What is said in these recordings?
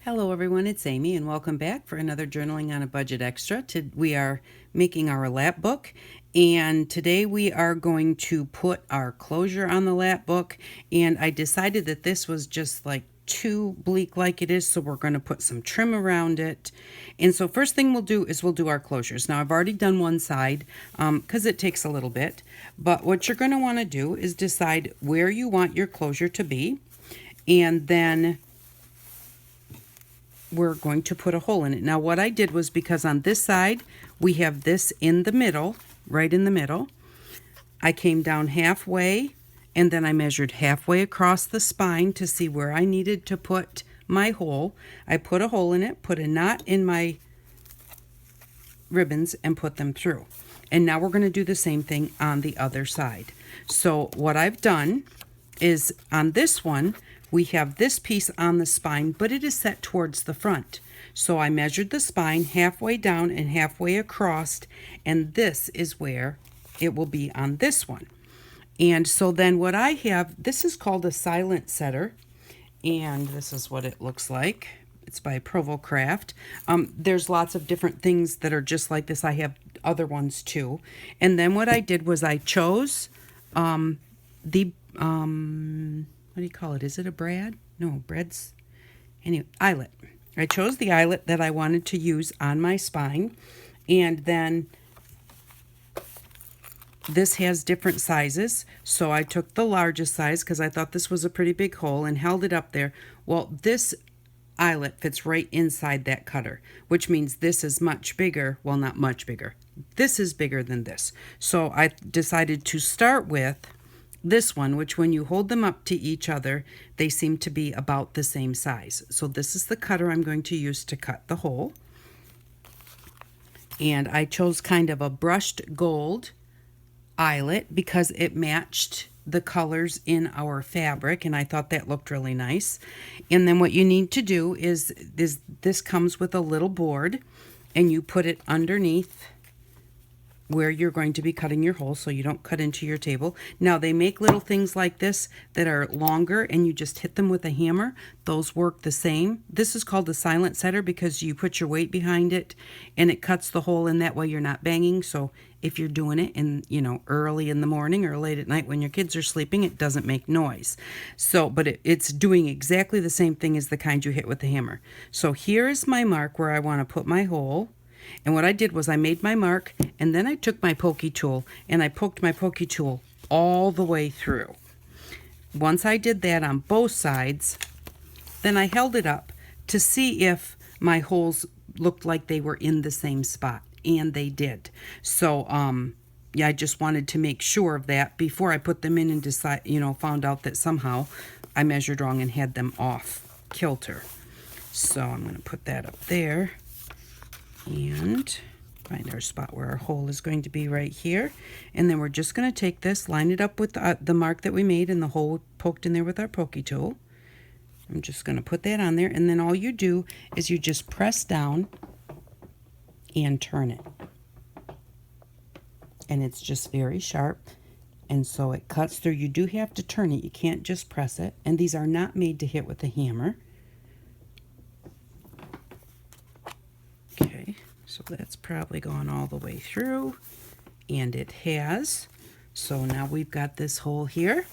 Hello everyone, it's Amy and welcome back for another Journaling on a Budget Extra. We are making our lap book, and today we are going to put our closure on the lap book, and I decided that this was just like too bleak like it is, so we're going to put some trim around it. And so first thing we'll do is we'll do our closures. Now I've already done one side because it takes a little bit, but what you're going to want to do is decide where you want your closure to be, and then we're going to put a hole in it. Now what I did was, because on this side we have this in the middle, right in the middle, I came down halfway and then I measured halfway across the spine to see where I needed to put my hole. I put a hole in it, put a knot in my ribbons and put them through. And now we're going to do the same thing on the other side. So what I've done is, on this one we have this piece on the spine, but it is set towards the front. So I measured the spine halfway down and halfway across, and this is where it will be on this one. And so then what I have, this is called a silent setter, and this is what it looks like. It's by Provo Craft. There's lots of different things that are just like this. I have other ones too. And then what I did was I chose the what do you call it? Is it a brad? No, brad's, anyway, eyelet. I chose the eyelet that I wanted to use on my spine, and then this has different sizes, so I took the largest size because I thought this was a pretty big hole and held it up there. Well, this eyelet fits right inside that cutter, which means this is much bigger. Well, not much bigger. This is bigger than this. So I decided to start with this one, which when you hold them up to each other, they seem to be about the same size. So this is the cutter I'm going to use to cut the hole. And I chose kind of a brushed gold eyelet because it matched the colors in our fabric, and I thought that looked really nice. And then what you need to do is this comes with a little board, and you put it underneath where you're going to be cutting your hole so you don't cut into your table. Now they make little things like this that are longer and you just hit them with a hammer. Those work the same. This is called a silent setter because you put your weight behind it and it cuts the hole in, that way you're not banging. So if you're doing it in, early in the morning or late at night when your kids are sleeping, it doesn't make noise. So, but it's doing exactly the same thing as the kind you hit with the hammer. So here is my mark where I want to put my hole. And what I did was I made my mark, and then I took my pokey tool and I poked my pokey tool all the way through. Once I did that on both sides, then I held it up to see if my holes looked like they were in the same spot, and they did. So yeah, I just wanted to make sure of that before I put them in and found out that somehow I measured wrong and had them off kilter. So I'm going to put that up there and find our spot where our hole is going to be right here. And then we're just going to take this, line it up with the mark that we made and the hole poked in there with our pokey tool. I'm just going to put that on there, and then all you do is you just press down and turn it. And it's just very sharp, and so it cuts through. You do have to turn it. You can't just press it. And these are not made to hit with a hammer. Okay, so that's probably gone all the way through, and it has. So now we've got this hole here.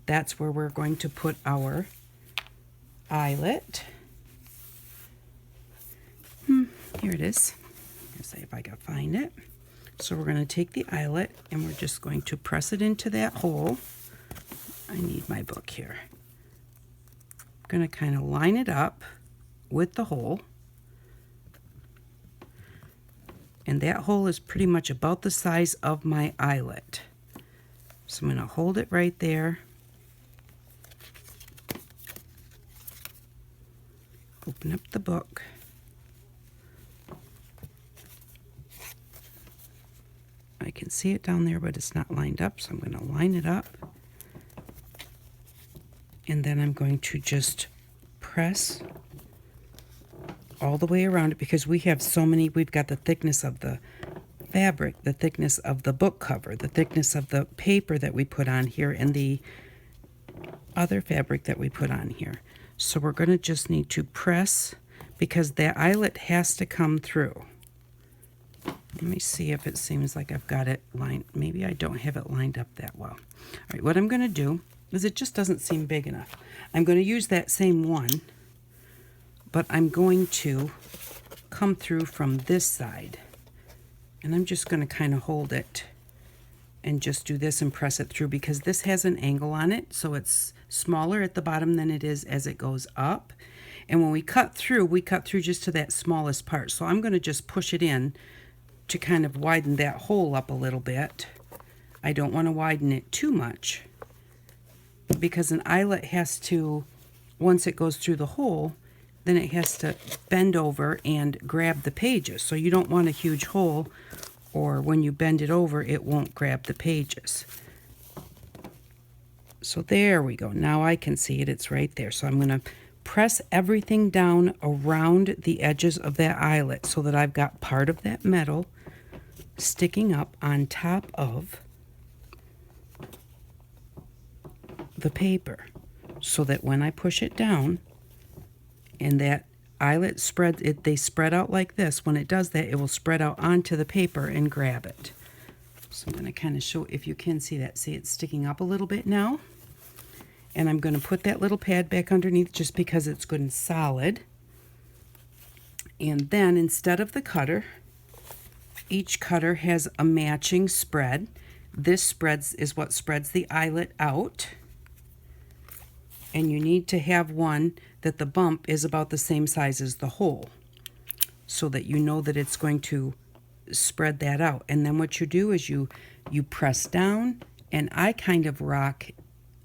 That's where we're going to put our eyelet. Here it is. Let's see if I can find it. So we're going to take the eyelet and we're just going to press it into that hole. I need my book here. I'm going to kind of line it up with the hole. And that hole is pretty much about the size of my eyelet. So I'm going to hold it right there. Open up the book. I can see it down there, but it's not lined up, so I'm going to line it up. And then I'm going to just press all the way around it, because we have so many. We've got the thickness of the fabric, the thickness of the book cover, the thickness of the paper that we put on here, and the other fabric that we put on here. So we're going to just need to press because that eyelet has to come through. Let me see if it seems like I've got it lined. Maybe I don't have it lined up that well. All right, what I'm going to do is it just doesn't seem big enough. I'm going to use that same one, but I'm going to come through from this side. And I'm just going to kind of hold it and just do this and press it through because this has an angle on it, so it's smaller at the bottom than it is as it goes up. And when we cut through just to that smallest part. So I'm going to just push it in to kind of widen that hole up a little bit. I don't want to widen it too much because an eyelet has to, once it goes through the hole, then it has to bend over and grab the pages. So you don't want a huge hole, or when you bend it over, it won't grab the pages. So there we go. Now I can see it. It's right there. So I'm going to press everything down around the edges of that eyelet so that I've got part of that metal sticking up on top of the paper, so that when I push it down and that eyelet spread it, they spread out like this. When it does that, it will spread out onto the paper and grab it. So I'm going to kind of show if you can see that. See, it's sticking up a little bit now. And I'm going to put that little pad back underneath just because it's good and solid. And then instead of the cutter, each cutter has a matching spread. This is what spreads the eyelet out. And you need to have one that the bump is about the same size as the hole, so that you know that it's going to spread that out. And then what you do is you press down, and I kind of rock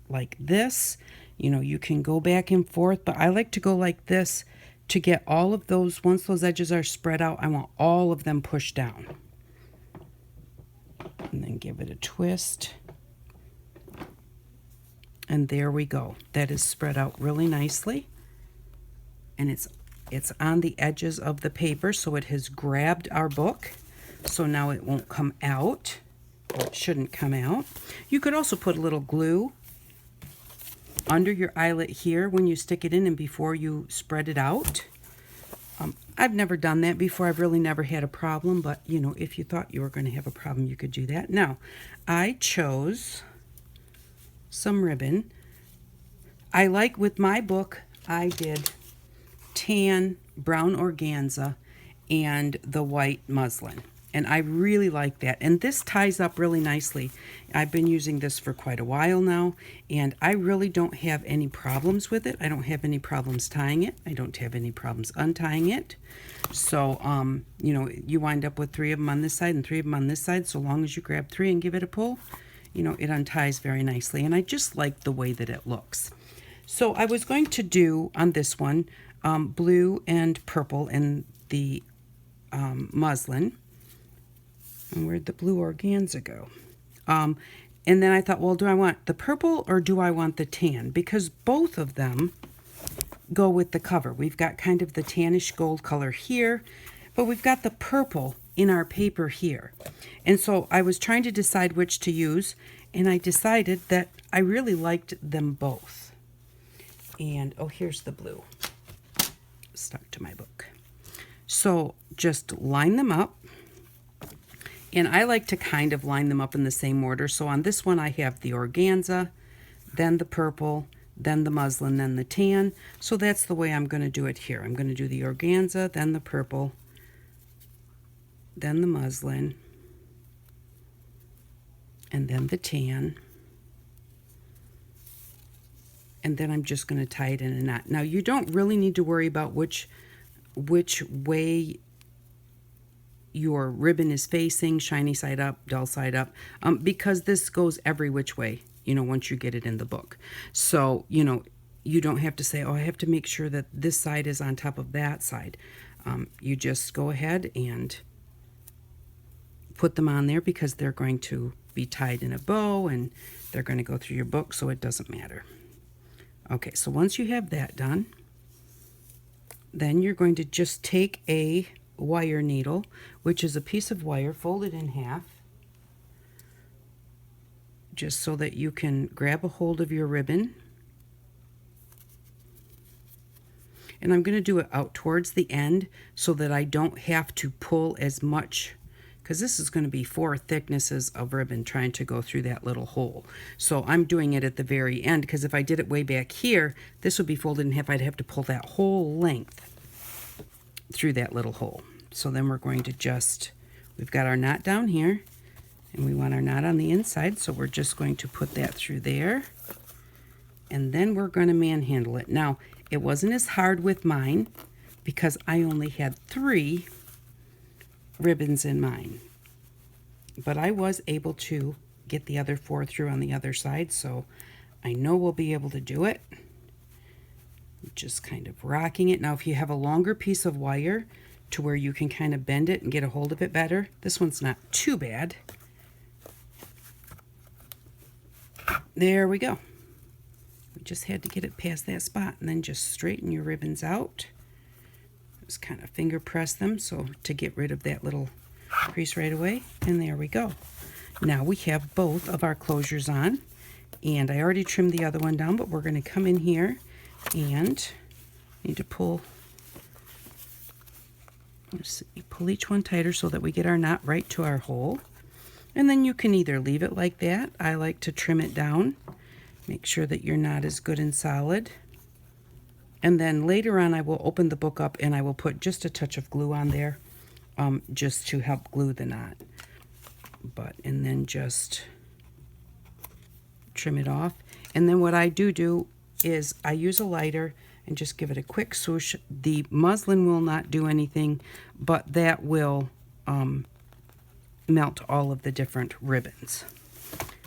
like this. You know, you can go back and forth, but I like to go like this to get all of those, once those edges are spread out, I want all of them pushed down. And then give it a twist. And there we go. That is spread out really nicely. And it's on the edges of the paper, so it has grabbed our book. So now it won't come out, or it shouldn't come out. You could also put a little glue under your eyelet here when you stick it in and before you spread it out. I've never done that before. I've really never had a problem, but you know, if you thought you were going to have a problem, you could do that. Now, I chose some ribbon. I like, with my book, I did tan, brown organza, and the white muslin. And I really like that. And this ties up really nicely. I've been using this for quite a while now, and I really don't have any problems with it. I don't have any problems tying it. I don't have any problems untying it. So, you know, you wind up with 3 of them on this side and 3 of them on this side. So long as you grab 3 and give it a pull, you know, it unties very nicely. And I just like the way that it looks. So I was going to do on this one blue and purple in the muslin. And where'd the blue organza go? And then I thought, well, do I want the purple or do I want the tan? Because both of them go with the cover. We've got kind of the tannish gold color here, but we've got the purple in our paper here. And so I was trying to decide which to use, and I decided that I really liked them both. And, oh, here's the blue. Stuck to my book. So just line them up. And I like to kind of line them up in the same order. So on this one, I have the organza, then the purple, then the muslin, then the tan. So that's the way I'm going to do it here. I'm going to do the organza, then the purple, then the muslin, and then the tan. And then I'm just going to tie it in a knot. Now, you don't really need to worry about which way your ribbon is facing, shiny side up, dull side up, because this goes every which way, you know, once you get it in the book. So, you know, you don't have to say, oh, I have to make sure that this side is on top of that side. You just go ahead and put them on there because they're going to be tied in a bow and they're going to go through your book, so it doesn't matter. Okay, so once you have that done, then you're going to just take a wire needle, which is a piece of wire folded in half, just so that you can grab a hold of your ribbon And I'm going to do it out towards the end so that I don't have to pull as much, because this is going to be 4 thicknesses of ribbon trying to go through that little hole. So I'm doing it at the very end, because if I did it way back here, this would be folded in half. I'd have to pull that whole length through that little hole. So then we're going to just, we've got our knot down here, and we want our knot on the inside, so we're just going to put that through there. And then we're going to manhandle it. Now, it wasn't as hard with mine because I only had 3 ribbons in mine. But I was able to get the other 4 through on the other side, so I know we'll be able to do it. Just kind of rocking it. Now, if you have a longer piece of wire to where you can kind of bend it and get a hold of it better, this one's not too bad. There we go. Just had to get it past that spot, and then just straighten your ribbons out. Just kind of finger press them so to get rid of that little crease right away, and there we go. Now we have both of our closures on, and I already trimmed the other one down, but we're going to come in here and need to pull each one tighter so that we get our knot right to our hole. And then you can either leave it like that. I like to trim it down. Make sure that your knot is good and solid. And then later on I will open the book up and I will put just a touch of glue on there just to help glue the knot. And then just trim it off. And then what I do is I use a lighter and just give it a quick swoosh. The muslin will not do anything, but that will melt all of the different ribbons.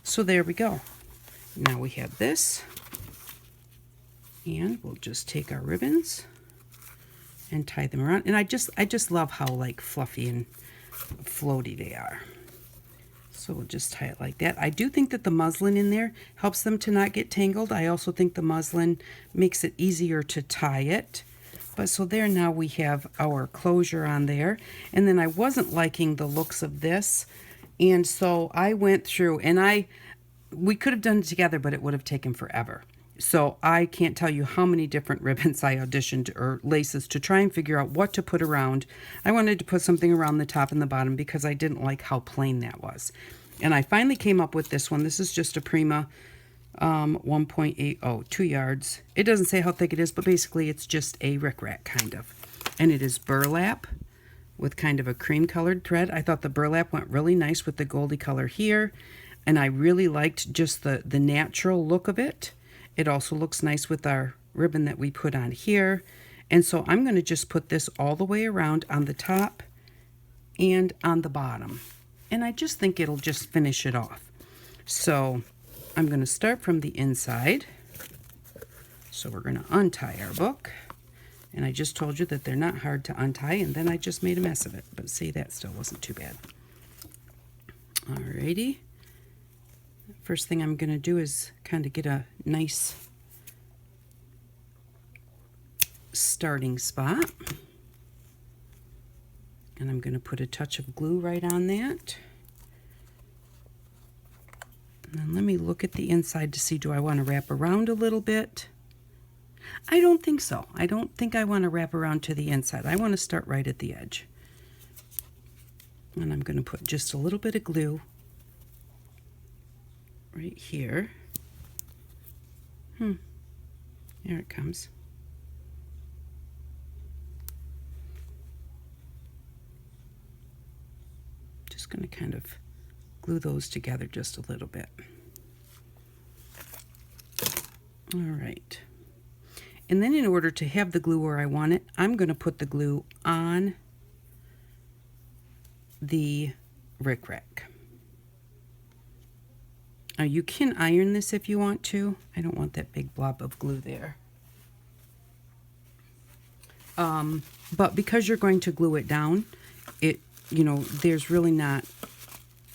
So there we go. Now we have this, and we'll just take our ribbons and tie them around. And I just love how like fluffy and floaty they are. So we'll just tie it like that. I do think that the muslin in there helps them to not get tangled. I also think the muslin makes it easier to tie it. But so there, now we have our closure on there. And then I wasn't liking the looks of this, and so I went through and we could have done it together, but it would have taken forever. So I can't tell you how many different ribbons I auditioned or laces to try and figure out what to put around. I wanted to put something around the top and the bottom because I didn't like how plain that was. And I finally came up with this one. This is just a Prima 1.80, 2 yards. It doesn't say how thick it is, but basically it's just a rickrack kind of. And it is burlap with kind of a cream colored thread. I thought the burlap went really nice with the goldy color here. And I really liked just the natural look of it. It also looks nice with our ribbon that we put on here. And so I'm going to just put this all the way around on the top and on the bottom. And I just think it'll just finish it off. So I'm going to start from the inside. So we're going to untie our book. And I just told you that they're not hard to untie, and then I just made a mess of it. But see, that still wasn't too bad. Alrighty. First thing I'm going to do is kind of get a nice starting spot. And I'm going to put a touch of glue right on that. And then let me look at the inside to see, do I want to wrap around a little bit? I don't think so. I don't think I want to wrap around to the inside. I want to start right at the edge. And I'm going to put just a little bit of glue right here. There it comes. Just going to kind of glue those together just a little bit. All right. And then in order to have the glue where I want it, I'm going to put the glue on the rickrack. Now you can iron this if you want to. I don't want that big blob of glue there. But because you're going to glue it down, there's really not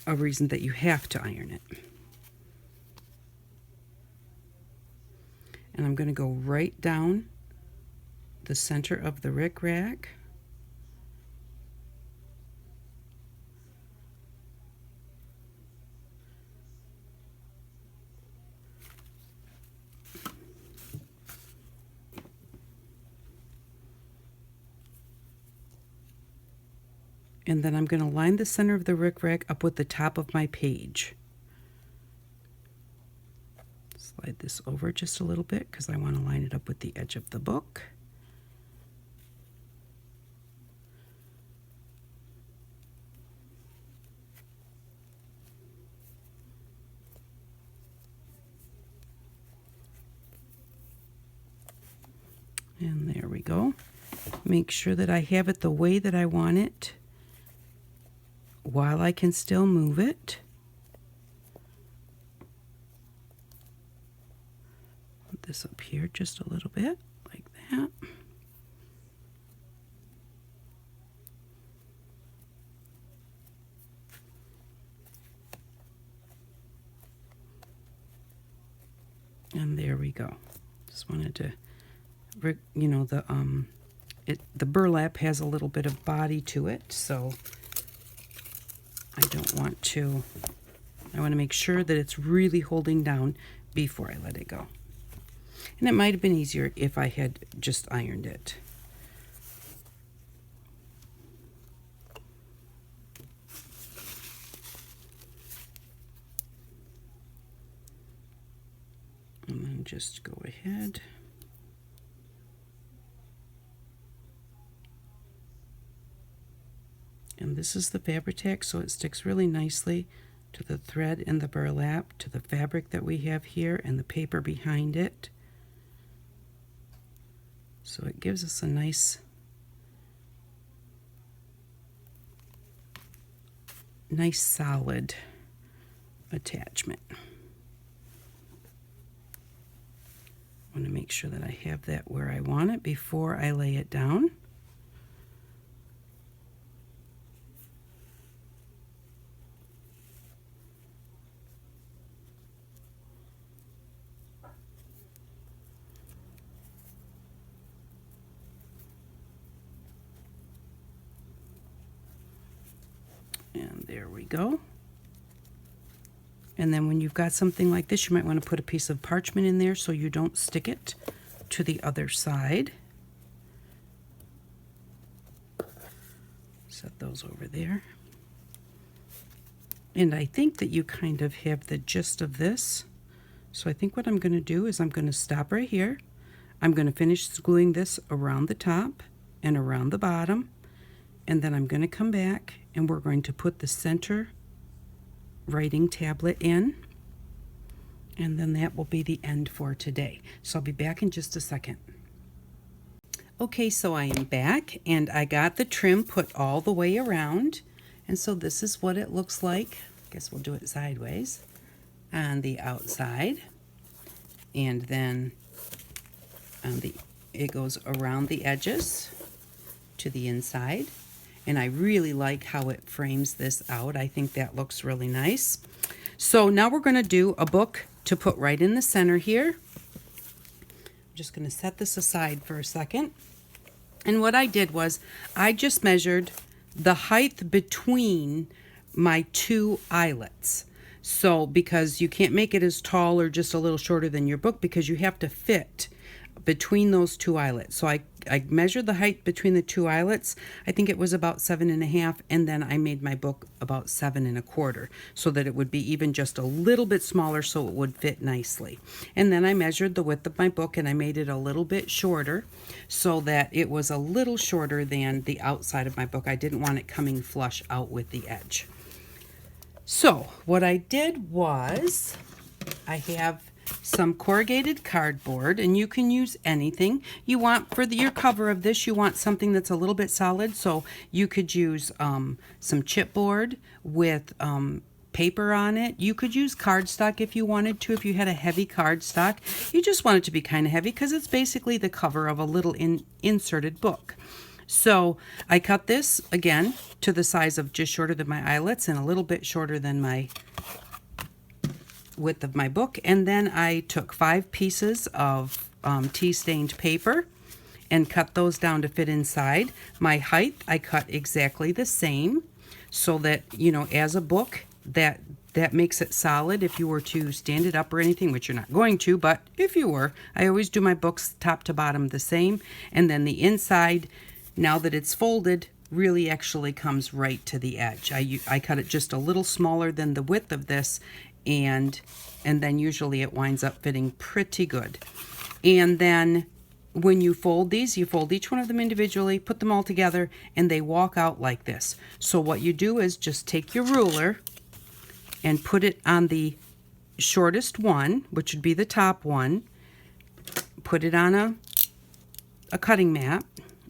a reason that you have to iron it. And I'm going to go right down the center of the rickrack. And then I'm going to line the center of the rickrack up with the top of my page. Slide this over just a little bit because I want to line it up with the edge of the book. And there we go. Make sure that I have it the way that I want it while I can still move it. Put this up here just a little bit, like that. And there we go. Just wanted to, you know, the burlap has a little bit of body to it, so I want to make sure that it's really holding down before I let it go. And it might have been easier if I had just ironed it. And then just go ahead. And this is the Fabri-Tac, so it sticks really nicely to the thread and the burlap, to the fabric that we have here and the paper behind it. So it gives us a nice solid attachment. I want to make sure that I have that where I want it before I lay it down. And there we go. And then when you've got something like this, you might want to put a piece of parchment in there so you don't stick it to the other side. Set those over there. And I think that you kind of have the gist of this. So I think what I'm going to do is I'm going to stop right here. I'm going to finish gluing this around the top and around the bottom. And then I'm going to come back and we're going to put the center writing tablet in. And then that will be the end for today. So I'll be back in just a second. Okay, so I am back and I got the trim put all the way around. And so this is what it looks like. I guess we'll do it sideways on the outside. And then it goes around the edges to the inside. And I really like how it frames this out. I think that looks really nice. So now we're going to do a book to put right in the center here. I'm just going to set this aside for a second. And what I did was I just measured the height between my two eyelets. So because you can't make it as tall or just a little shorter than your book because you have to fit between those two eyelets. So I measured the height between the two eyelets. I think it was about 7.5, and then I made my book about 7.25 so that it would be even just a little bit smaller so it would fit nicely. And then I measured the width of my book and I made it a little bit shorter so that it was a little shorter than the outside of my book. I didn't want it coming flush out with the edge. So what I did was I have some corrugated cardboard, and you can use anything you want for your cover of this. You want something that's a little bit solid, so you could use some chipboard with paper on it. You could use cardstock if you wanted to, if you had a heavy cardstock. You just want it to be kind of heavy because it's basically the cover of a little inserted book. So I cut this again to the size of just shorter than my eyelets and a little bit shorter than my width of my book, and then I took 5 pieces of tea stained paper and cut those down to fit inside. My height I cut exactly the same so that, you know, as a book that makes it solid if you were to stand it up or anything, which you're not going to, but if you were, I always do my books top to bottom the same. And then the inside, now that it's folded, really actually comes right to the edge. I cut it just a little smaller than the width of this, and then usually it winds up fitting pretty good. And then when you fold these, you fold each one of them individually, put them all together, and they walk out like this. So what you do is just take your ruler and put it on the shortest one, which would be the top one. Put it on a cutting mat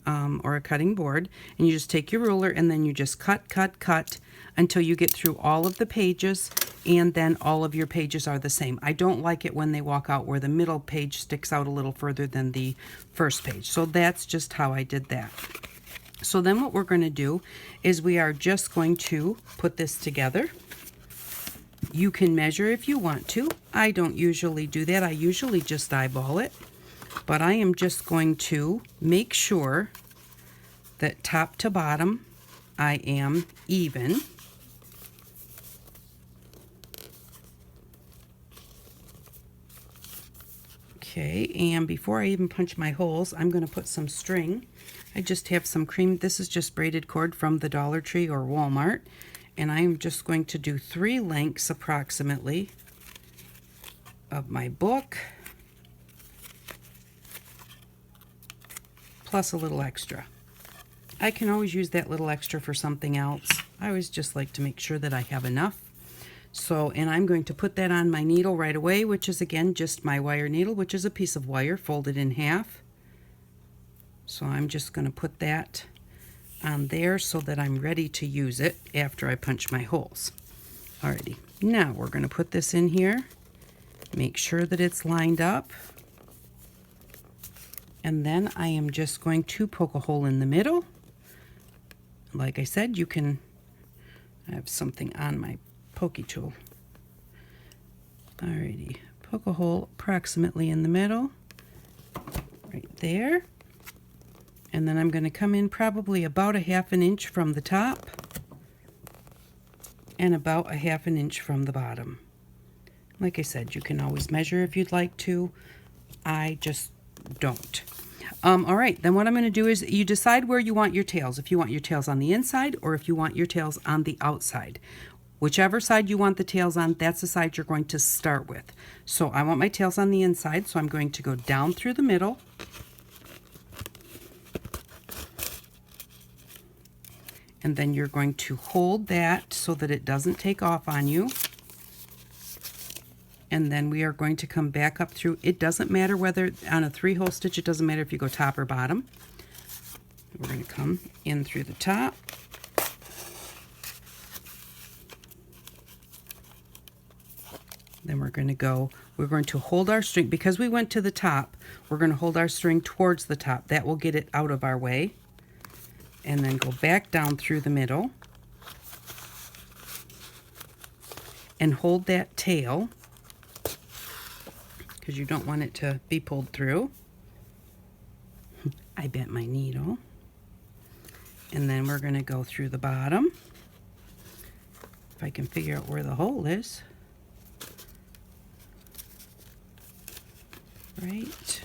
or a cutting board, and you just take your ruler and then you just cut until you get through all of the pages, and then all of your pages are the same. I don't like it when they walk out where the middle page sticks out a little further than the first page. So that's just how I did that. So then what we're going to do is we are just going to put this together. You can measure if you want to. I don't usually do that. I usually just eyeball it. But I am just going to make sure that top to bottom I am even. Okay, and before I even punch my holes, I'm going to put some string. I just have some cream. This is just braided cord from the Dollar Tree or Walmart. And I am just going to do 3 lengths approximately of my book, plus a little extra. I can always use that little extra for something else. I always just like to make sure that I have enough. So, and I'm going to put that on my needle right away, which is again just my wire needle, which is a piece of wire folded in half. So I'm just going to put that on there so that I'm ready to use it after I punch my holes. Alrighty, now we're going to put this in here, make sure that it's lined up, and then I am just going to poke a hole in the middle. Like I said, you can have something on my pokey tool. Alrighty, poke a hole approximately in the middle, right there. And then I'm going to come in probably about 1/2 inch from the top and about 1/2 inch from the bottom. Like I said, you can always measure if you'd like to. I just don't. All right, then what I'm going to do is you decide where you want your tails. If you want your tails on the inside or if you want your tails on the outside. Whichever side you want the tails on, that's the side you're going to start with. So I want my tails on the inside, so I'm going to go down through the middle. And then you're going to hold that so that it doesn't take off on you. And then we are going to come back up through. It doesn't matter whether on a 3-hole stitch, it doesn't matter if you go top or bottom. We're going to come in through the top. Then we're going to hold our string. Because we went to the top, we're going to hold our string towards the top. That will get it out of our way. And then go back down through the middle. And hold that tail, because you don't want it to be pulled through. I bent my needle. And then we're going to go through the bottom. If I can figure out where the hole is. Right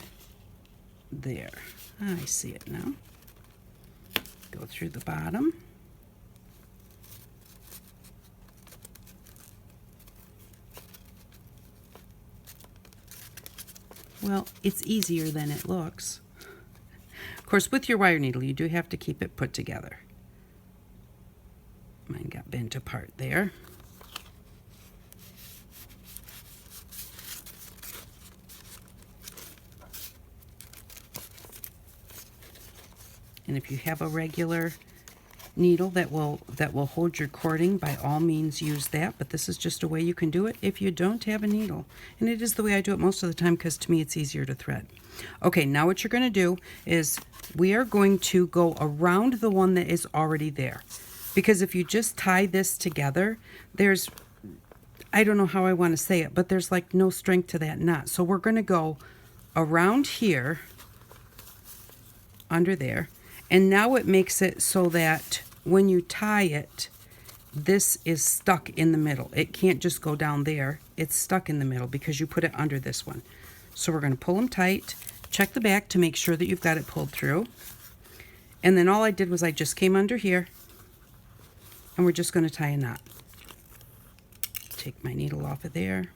there. I see it now. Go through the bottom. Well, it's easier than it looks. Of course, with your wire needle, you do have to keep it put together. Mine got bent apart there. And if you have a regular needle that will hold your cording, by all means use that, but this is just a way you can do it if you don't have a needle. And it is the way I do it most of the time, because to me it's easier to thread. Okay, now what you're going to do is we are going to go around the one that is already there. Because if you just tie this together, there's, I don't know how I want to say it, but there's like no strength to that knot. So we're going to go around here, under there. And now it makes it so that when you tie it, this is stuck in the middle. It can't just go down there. It's stuck in the middle because you put it under this one. So we're going to pull them tight, check the back to make sure that you've got it pulled through. And then all I did was I just came under here, and we're just going to tie a knot. Take my needle off of there.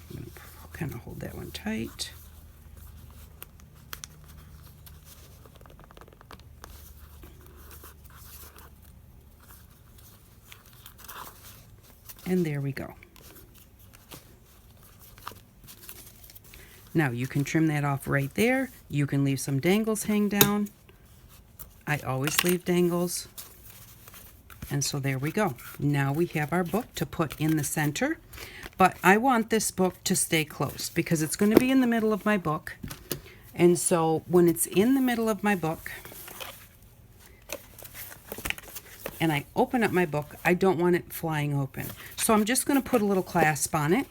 I'm going to kind of hold that one tight. And there we go. Now you can trim that off right there. You can leave some dangles hang down. I always leave dangles. And so there we go. Now we have our book to put in the center. But I want this book to stay close because it's going to be in the middle of my book. And so when it's in the middle of my book and I open up my book, I don't want it flying open. So I'm just going to put a little clasp on it.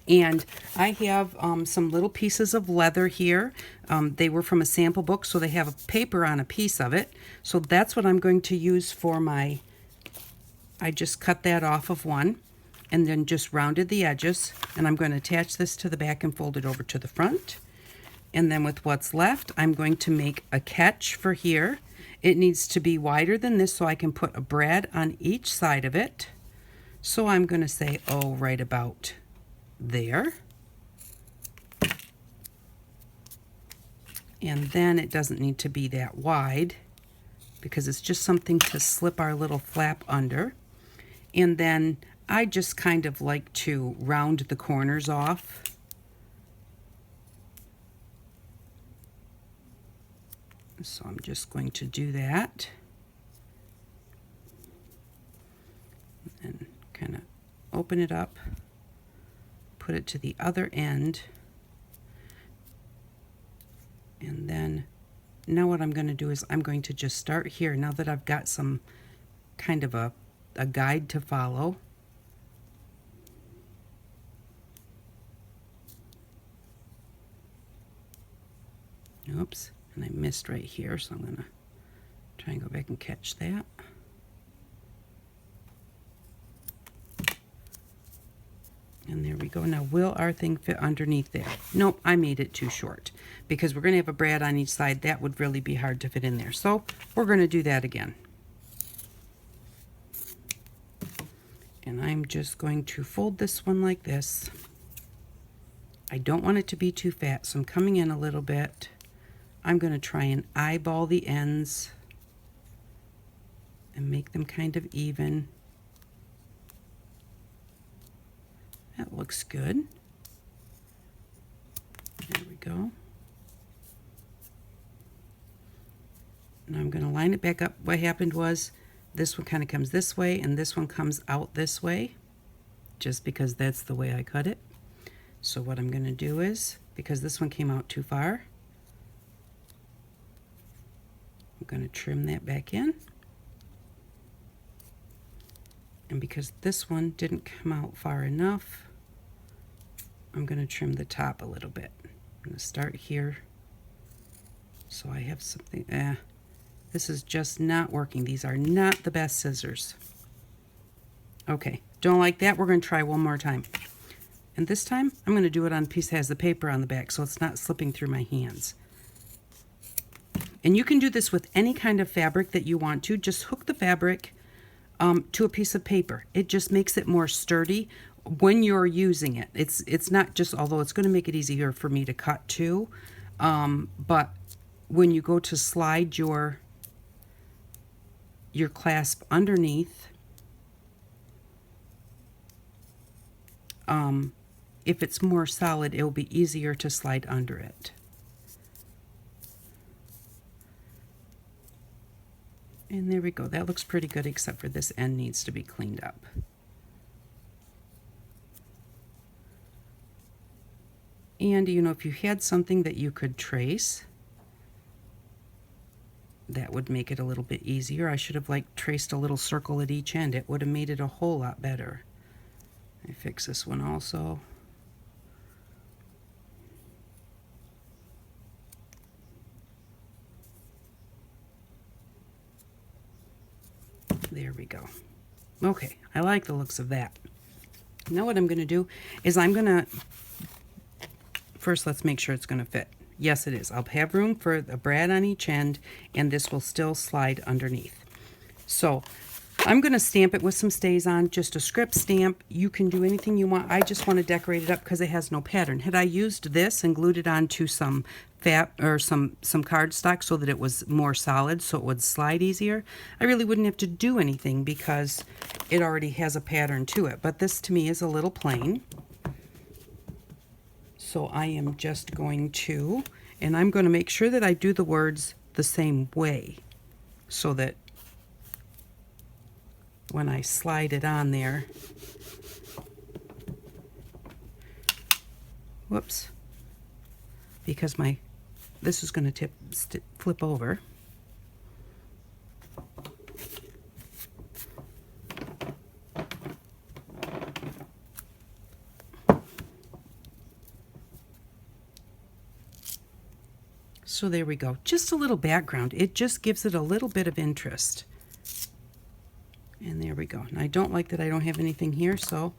And I have some little pieces of leather here. They were from a sample book, so they have a paper on a piece of it. So that's what I'm going to use for my, I just cut that off of one and then just rounded the edges. And I'm going to attach this to the back and fold it over to the front. And then with what's left, I'm going to make a catch for here. It needs to be wider than this so I can put a brad on each side of it. So I'm going to say, oh, right about there. And then it doesn't need to be that wide because it's just something to slip our little flap under. And then I just kind of like to round the corners off. So I'm just going to do that. And kind of open it up. Put it to the other end, and then now what I'm going to do is I'm going to just start here now that I've got some kind of a guide to follow. Oops, and I missed right here, so I'm going to try and go back and catch that. And there we go. Now, will our thing fit underneath there? Nope, I made it too short because we're going to have a brad on each side. That would really be hard to fit in there. So we're going to do that again. And I'm just going to fold this one like this. I don't want it to be too fat, so I'm coming in a little bit. I'm going to try and eyeball the ends and make them kind of even. That looks good. There we go. Now I'm going to line it back up. What happened was this one kind of comes this way and this one comes out this way, just because that's the way I cut it. So what I'm going to do is, because this one came out too far, I'm going to trim that back in. And because this one didn't come out far enough, I'm going to trim the top a little bit. I'm going to start here so I have something. This is just not working. These are not the best scissors. Okay, don't like that. We're going to try one more time. And this time I'm going to do it on a piece that has the paper on the back so it's not slipping through my hands. And you can do this with any kind of fabric that you want to. Just hook the fabric to a piece of paper. It just makes it more sturdy when you're using it. It's not just, although it's going to make it easier for me to cut too, but when you go to slide your clasp underneath, if it's more solid, it will be easier to slide under it. And there we go. That looks pretty good, except for this end needs to be cleaned up. And, you know, if you had something that you could trace, that would make it a little bit easier. I should have, like, traced a little circle at each end. It would have made it a whole lot better. I fix this one also. There we go. Okay, I like the looks of that. Now what I'm going to do is I'm going to, first let's make sure it's going to fit. Yes, it is. I'll have room for a brad on each end, and this will still slide underneath. So I'm going to stamp it with some StazOn, just a script stamp. You can do anything you want. I just want to decorate it up because it has no pattern. Had I used this and glued it onto some fat or some cardstock so that it was more solid, so it would slide easier, I really wouldn't have to do anything because it already has a pattern to it. But this to me is a little plain. So I am just going to, and I'm going to make sure that I do the words the same way so that when I slide it on there, whoops, because this is going to flip over. So there we go. Just a little background. It just gives it a little bit of interest. And there we go. And I don't like that I don't have anything here, so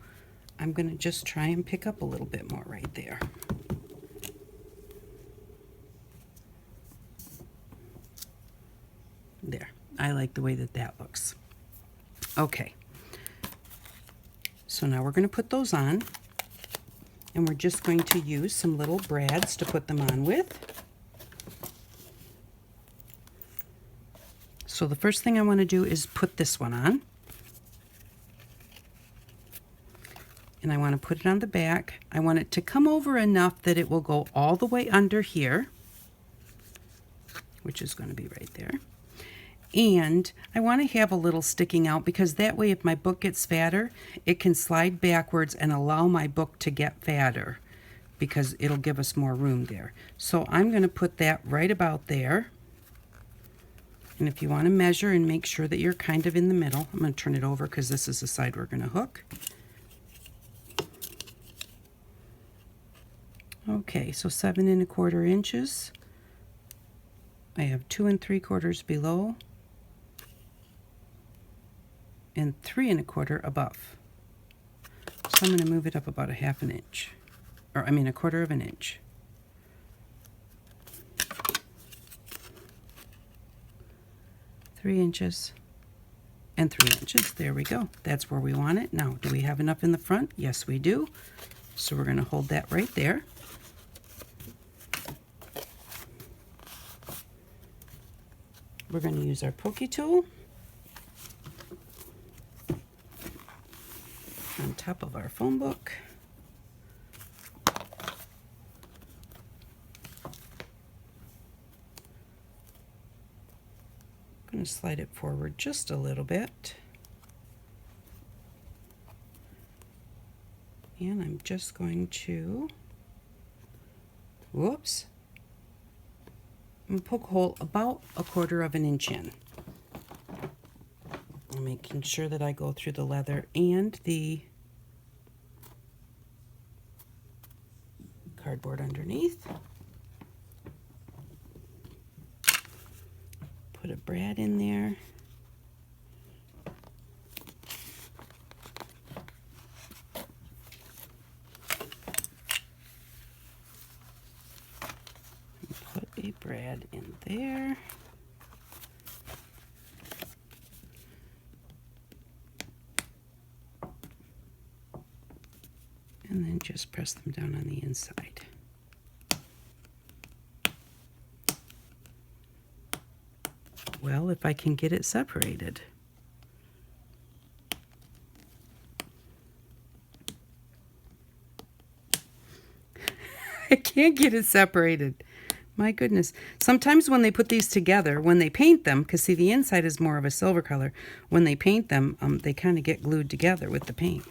I'm going to just try and pick up a little bit more right there. There. I like the way that that looks. Okay. So now we're going to put those on. And we're just going to use some little brads to put them on with. So the first thing I want to do is put this one on. And I want to put it on the back. I want it to come over enough that it will go all the way under here, which is going to be right there. And I want to have a little sticking out because that way if my book gets fatter, it can slide backwards and allow my book to get fatter because it'll give us more room there. So I'm going to put that right about there. And if you want to measure and make sure that you're kind of in the middle, I'm going to turn it over because this is the side we're going to hook. Okay, so 7 1/4 inches. I have 2 3/4 below and 3 1/4 above. So I'm going to move it up about 1/2 inch, or I mean 1/4 inch. Three inches and 3 inches. There we go. That's where we want it. Now, do we have enough in the front? Yes, we do. So we're going to hold that right there. We're going to use our pokey tool on top of our phone book. I'm going to slide it forward just a little bit. And I'm just going to, whoops, I'm going to poke a hole about 1/4 inch in. I'm making sure that I go through the leather and the cardboard underneath. Put a brad in there. Put a brad in there. And then just press them down on the inside. Well, if I can get it separated. I can't get it separated. My goodness. Sometimes when they put these together, when they paint them, because see the inside is more of a silver color, when they paint them, they kind of get glued together with the paint.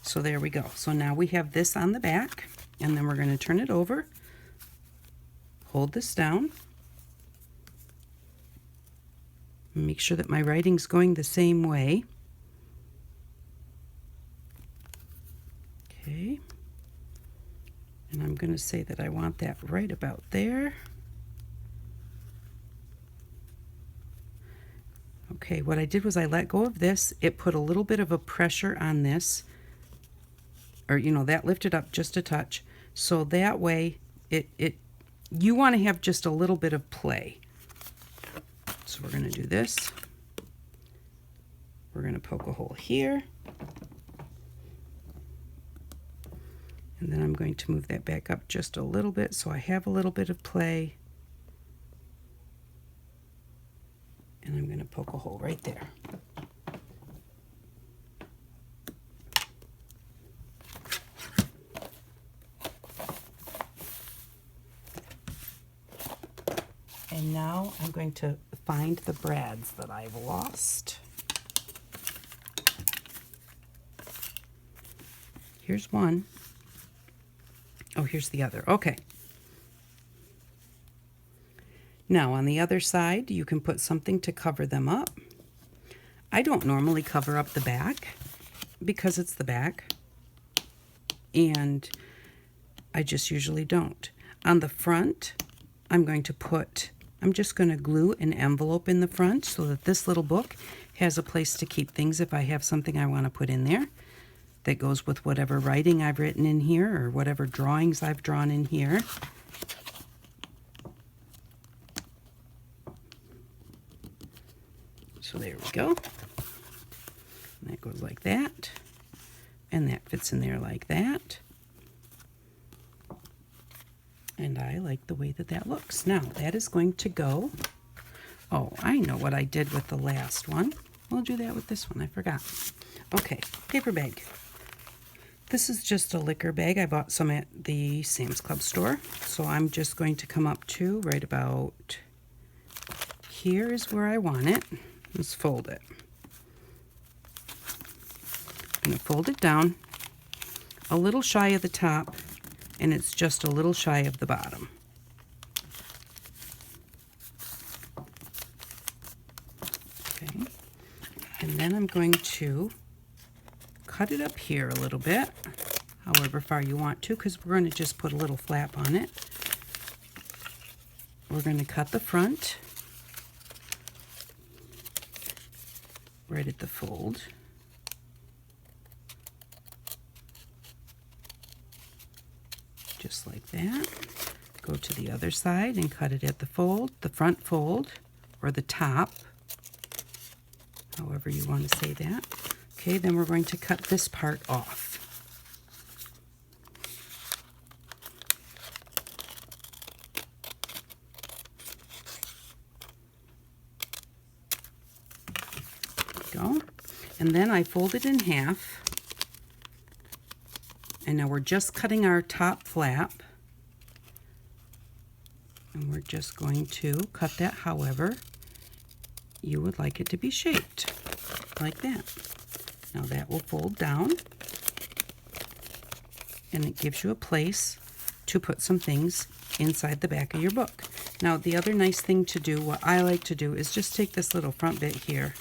So there we go. So now we have this on the back, and then we're going to turn it over, hold this down, make sure that my writing's going the same way. Okay. And I'm going to say that I want that right about there. Okay, what I did was I let go of this. It put a little bit of a pressure on this or that lifted up just a touch. So that way you want to have just a little bit of play. So we're going to do this. We're going to poke a hole here. And then I'm going to move that back up just a little bit so I have a little bit of play. And I'm going to poke a hole right there. And now I'm going to find the brads that I've lost. Here's one. Oh, here's the other. Okay. Now on the other side, you can put something to cover them up. I don't normally cover up the back because it's the back, and I just usually don't. On the front, I'm just going to glue an envelope in the front so that this little book has a place to keep things if I have something I want to put in there that goes with whatever writing I've written in here or whatever drawings I've drawn in here. So there we go. And that goes like that. And that fits in there like that. And I like the way that that looks. Now that is going to go. Oh, I know what I did with the last one. We'll do that with this one. I forgot. Okay, paper bag. This is just a liquor bag. I bought some at the Sam's Club store. So I'm just going to come up to right about here is where I want it. Let's fold it. I'm going to fold it down a little shy of the top, and it's just a little shy of the bottom. Okay. And then I'm going to cut it up here a little bit, however far you want to, because we're going to just put a little flap on it. We're going to cut the front right at the fold. Just like that. Go to the other side and cut it at the fold, the front fold, or the top, however you want to say that. Okay, then we're going to cut this part off. Go. And then I fold it in half. And now we're just cutting our top flap. And we're just going to cut that however you would like it to be shaped, like that. Now that will fold down, and it gives you a place to put some things inside the back of your book. Now the other nice thing to do, what I like to do, is just take this little front bit here,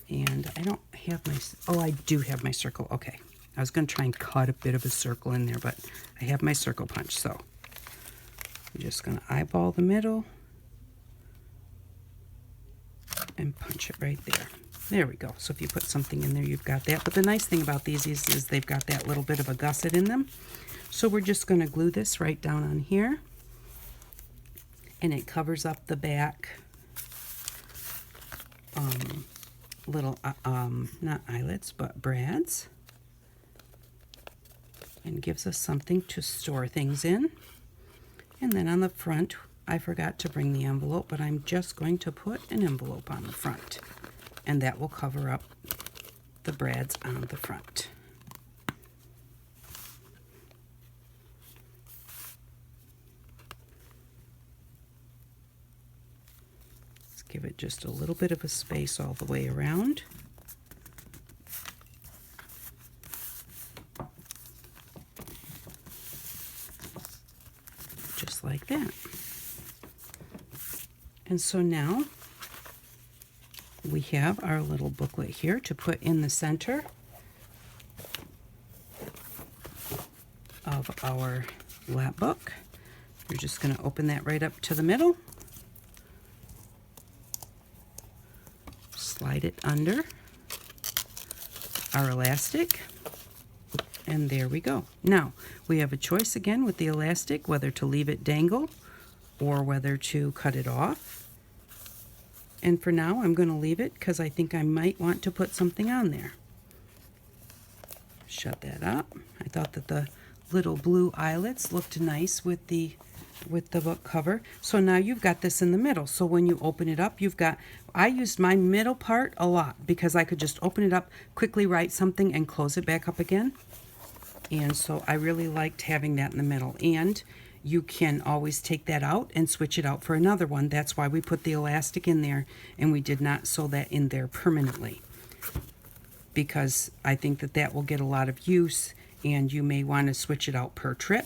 and I don't have my, oh, I do have my circle. Okay, I was going to try and cut a bit of a circle in there, but I have my circle punch, so I'm just going to eyeball the middle and punch it right there. There we go. So if you put something in there, you've got that. But the nice thing about these is they've got that little bit of a gusset in them. So we're just going to glue this right down on here, and it covers up the back little not eyelets but brads, and gives us something to store things in. And then on the front, I forgot to bring the envelope, but I'm just going to put an envelope on the front, and that will cover up the brads on the front. Let's give it just a little bit of a space all the way around. Just like that. And so now we have our little booklet here to put in the center of our lap book. You're just going to open that right up to the middle, slide it under, our elastic. And there we go. Now, we have a choice again with the elastic, whether to leave it dangle or whether to cut it off. And for now, I'm going to leave it because I think I might want to put something on there. Shut that up. I thought that the little blue eyelets looked nice with the book cover. So now you've got this in the middle. So when you open it up, you've got, I used my middle part a lot because I could just open it up, quickly write something and close it back up again. And so I really liked having that in the middle. And you can always take that out and switch it out for another one. That's why we put the elastic in there and we did not sew that in there permanently, because I think that that will get a lot of use, and you may want to switch it out per trip.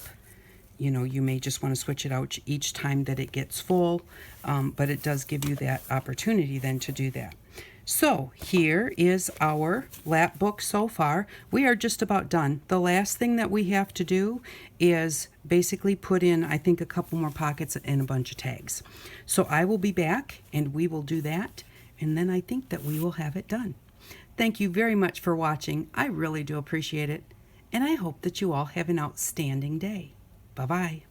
You know, you may just want to switch it out each time that it gets full, but it does give you that opportunity then to do that. So here is our lap book so far. We are just about done. The last thing that we have to do is basically put in, I think, a couple more pockets and a bunch of tags. So I will be back and we will do that, and then I think that we will have it done. Thank you very much for watching. I really do appreciate it, and I hope that you all have an outstanding day. Bye-bye.